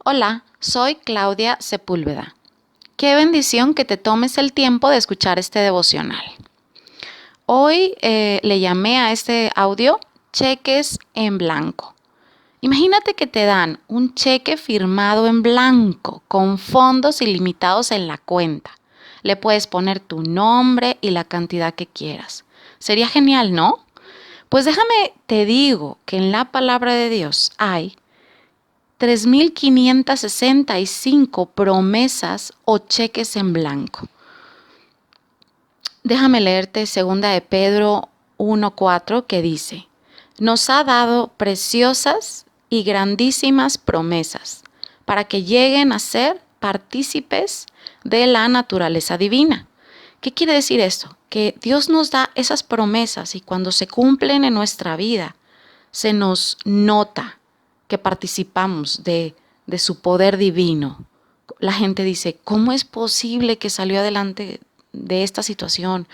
Hola, soy Claudia Sepúlveda. Qué bendición que te tomes el tiempo de escuchar este devocional. Hoy le llamé a este audio cheques en blanco. Imagínate que te dan un cheque firmado en blanco con fondos ilimitados en la cuenta. Le puedes poner tu nombre y la cantidad que quieras. Sería genial, ¿no? Pues déjame te digo que en la palabra de Dios hay 3.565 promesas o cheques en blanco. Déjame leerte segunda de Pedro 1:4 que dice: nos ha dado preciosas y grandísimas promesas para que lleguen a ser partícipes de la naturaleza divina. ¿Qué quiere decir esto? Que Dios nos da esas promesas y cuando se cumplen en nuestra vida, se nos nota que participamos de su poder divino. La gente dice, ¿cómo es posible que salió adelante de esta situación?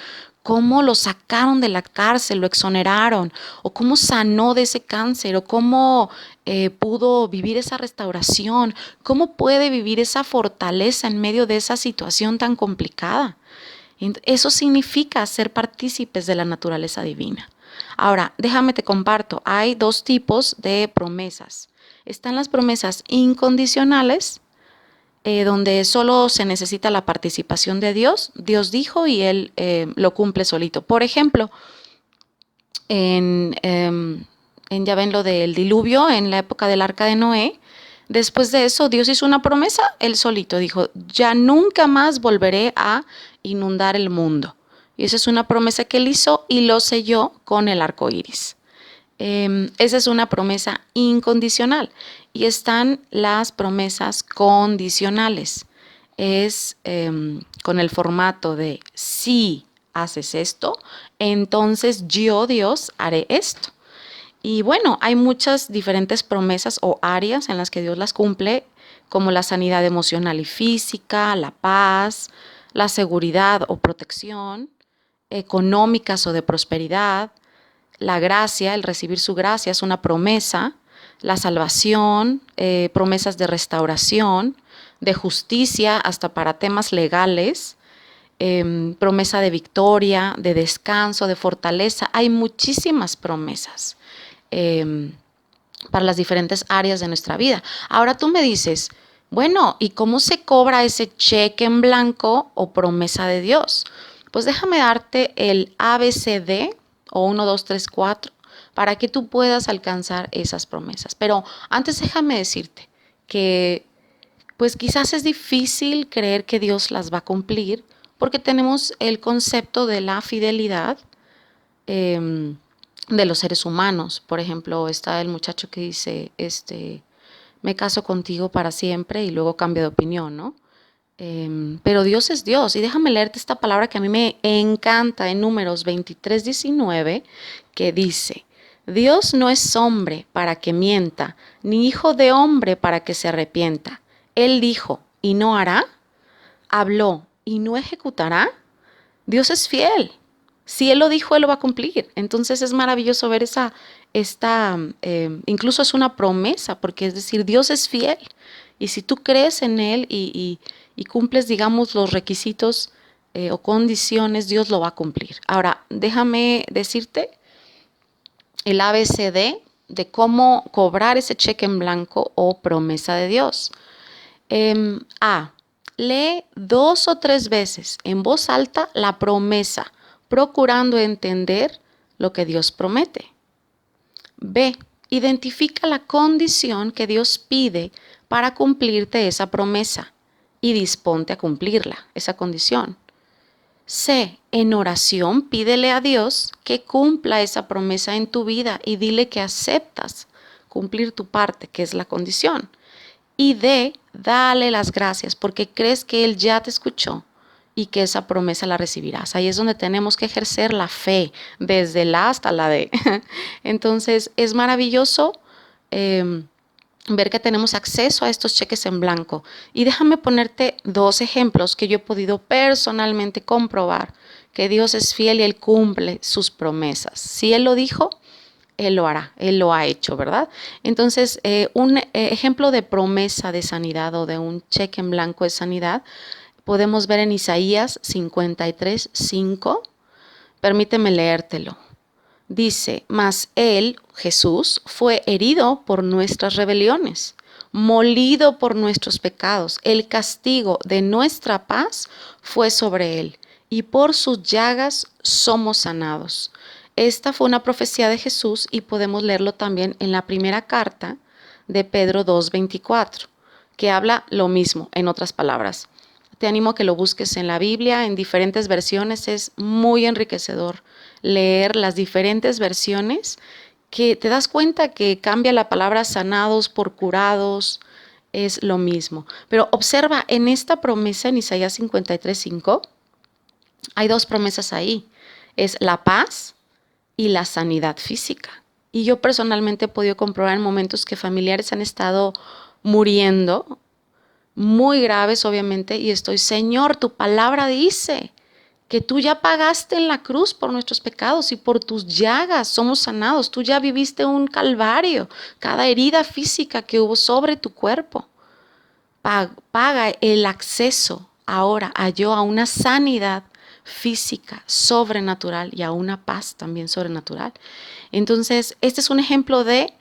¿Cómo lo sacaron de la cárcel, lo exoneraron? ¿O cómo sanó de ese cáncer? ¿O cómo pudo vivir esa restauración? ¿Cómo puede vivir esa fortaleza en medio de esa situación tan complicada? Eso significa ser partícipes de la naturaleza divina. Ahora, déjame te comparto, hay dos tipos de promesas. Están las promesas incondicionales, donde solo se necesita la participación de Dios. Dios dijo y Él lo cumple solito. Por ejemplo, ya ven lo del diluvio, en la época del arca de Noé. Después de eso, Dios hizo una promesa, Él solito dijo, ya nunca más volveré a inundar el mundo. Y esa es una promesa que Él hizo y lo selló con el arco iris. Esa es una promesa incondicional. Y están las promesas condicionales. Es con el formato de si haces esto, entonces yo, Dios, haré esto. Y bueno, hay muchas diferentes promesas o áreas en las que Dios las cumple, como la sanidad emocional y física, la paz, la seguridad o protección, económicas o de prosperidad, la gracia, el recibir su gracia es una promesa, la salvación, promesas de restauración, de justicia, hasta para temas legales, promesa de victoria, de descanso, de fortaleza. Hay muchísimas promesas para las diferentes áreas de nuestra vida. Ahora tú me dices, bueno, ¿y cómo se cobra ese cheque en blanco o promesa de Dios? Pues déjame darte el ABCD o 1, 2, 3, 4 para que tú puedas alcanzar esas promesas. Pero antes déjame decirte que pues quizás es difícil creer que Dios las va a cumplir porque tenemos el concepto de la fidelidad de los seres humanos. Por ejemplo, está el muchacho que dice, me caso contigo para siempre y luego cambia de opinión, ¿no? Pero Dios es Dios. Y déjame leerte esta palabra que a mí me encanta en Números 23:19, que dice, Dios no es hombre para que mienta, ni hijo de hombre para que se arrepienta. Él dijo, ¿y no hará? Habló, ¿y no ejecutará? Dios es fiel. Si Él lo dijo, Él lo va a cumplir. Entonces es maravilloso ver incluso es una promesa, porque es decir, Dios es fiel. Y si tú crees en Él y cumples, digamos, los requisitos o condiciones, Dios lo va a cumplir. Ahora, déjame decirte el ABCD de cómo cobrar ese cheque en blanco o promesa de Dios. A. Lee 2 o 3 veces en voz alta la promesa, procurando entender lo que Dios promete. B. Identifica la condición que Dios pide para cumplirte esa promesa y disponte a cumplirla, esa condición. C. En oración pídele a Dios que cumpla esa promesa en tu vida y dile que aceptas cumplir tu parte, que es la condición. Y D, dale las gracias porque crees que Él ya te escuchó y que esa promesa la recibirás. Ahí es donde tenemos que ejercer la fe, desde la hasta la D. Entonces es maravilloso ver que tenemos acceso a estos cheques en blanco. Y déjame ponerte 2 ejemplos que yo he podido personalmente comprobar que Dios es fiel y Él cumple sus promesas. Si Él lo dijo, Él lo hará, Él lo ha hecho, ¿verdad? Entonces, un ejemplo de promesa de sanidad o de un cheque en blanco de sanidad podemos ver en Isaías 53:5. Permíteme leértelo. Dice, mas Él, Jesús, fue herido por nuestras rebeliones, molido por nuestros pecados. El castigo de nuestra paz fue sobre Él, y por sus llagas somos sanados. Esta fue una profecía de Jesús y podemos leerlo también en la primera carta de Pedro 2:24, que habla lo mismo, en otras palabras. Te animo a que lo busques en la Biblia, en diferentes versiones. Es muy enriquecedor leer las diferentes versiones, que te das cuenta que cambia la palabra sanados por curados, es lo mismo. Pero observa, en esta promesa en Isaías 53:5, hay dos promesas ahí. Es la paz y la sanidad física. Y yo personalmente he podido comprobar en momentos que familiares han estado muriendo, muy graves obviamente, y estoy, Señor, tu palabra dice que tú ya pagaste en la cruz por nuestros pecados y por tus llagas somos sanados. Tú ya viviste un calvario, cada herida física que hubo sobre tu cuerpo. Paga el acceso ahora a una sanidad física sobrenatural y a una paz también sobrenatural. Entonces, este es un ejemplo de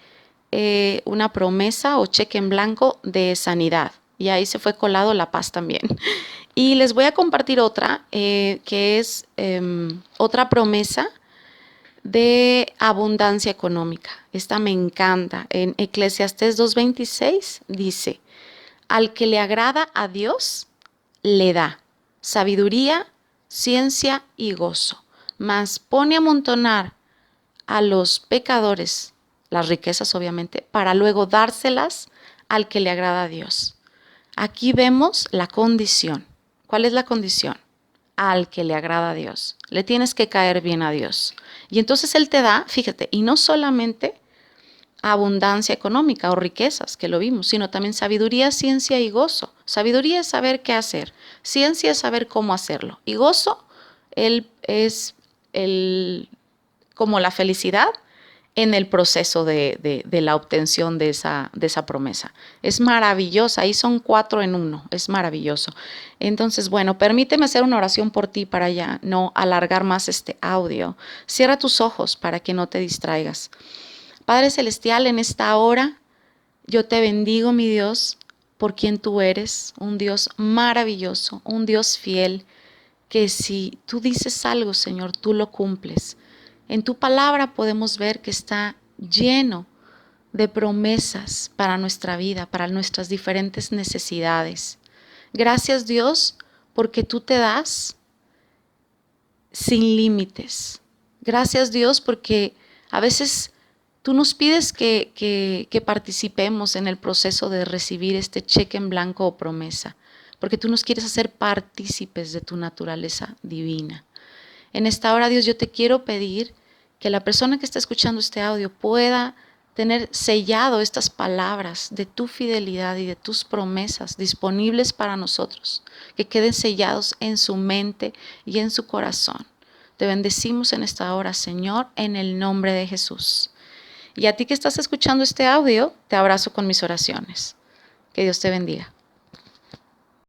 una promesa o cheque en blanco de sanidad. Y ahí se fue colado la paz también. Y les voy a compartir otra, que es otra promesa de abundancia económica. Esta me encanta. En Eclesiastés 2:26 dice, al que le agrada a Dios, le da sabiduría, ciencia y gozo, mas pone a amontonar a los pecadores las riquezas, obviamente, para luego dárselas al que le agrada a Dios. Aquí vemos la condición. ¿Cuál es la condición? Al que le agrada a Dios. Le tienes que caer bien a Dios. Y entonces Él te da, fíjate, y no solamente abundancia económica o riquezas, que lo vimos, sino también sabiduría, ciencia y gozo. Sabiduría es saber qué hacer. Ciencia es saber cómo hacerlo. Y gozo, Él es como la felicidad en el proceso de la obtención de esa promesa. Es maravillosa, ahí son 4 en 1, es maravilloso. Entonces, bueno, permíteme hacer una oración por ti para ya no alargar más este audio. Cierra tus ojos para que no te distraigas. Padre Celestial, en esta hora yo te bendigo, mi Dios, por quien tú eres, un Dios maravilloso, un Dios fiel, que si tú dices algo, Señor, tú lo cumples. En tu palabra podemos ver que está lleno de promesas para nuestra vida, para nuestras diferentes necesidades. Gracias, Dios, porque tú te das sin límites. Gracias, Dios, porque a veces tú nos pides que participemos en el proceso de recibir este cheque en blanco o promesa, porque tú nos quieres hacer partícipes de tu naturaleza divina. En esta hora, Dios, yo te quiero pedir que la persona que está escuchando este audio pueda tener sellado estas palabras de tu fidelidad y de tus promesas disponibles para nosotros, que queden sellados en su mente y en su corazón. Te bendecimos en esta hora, Señor, en el nombre de Jesús. Y a ti que estás escuchando este audio, te abrazo con mis oraciones. Que Dios te bendiga.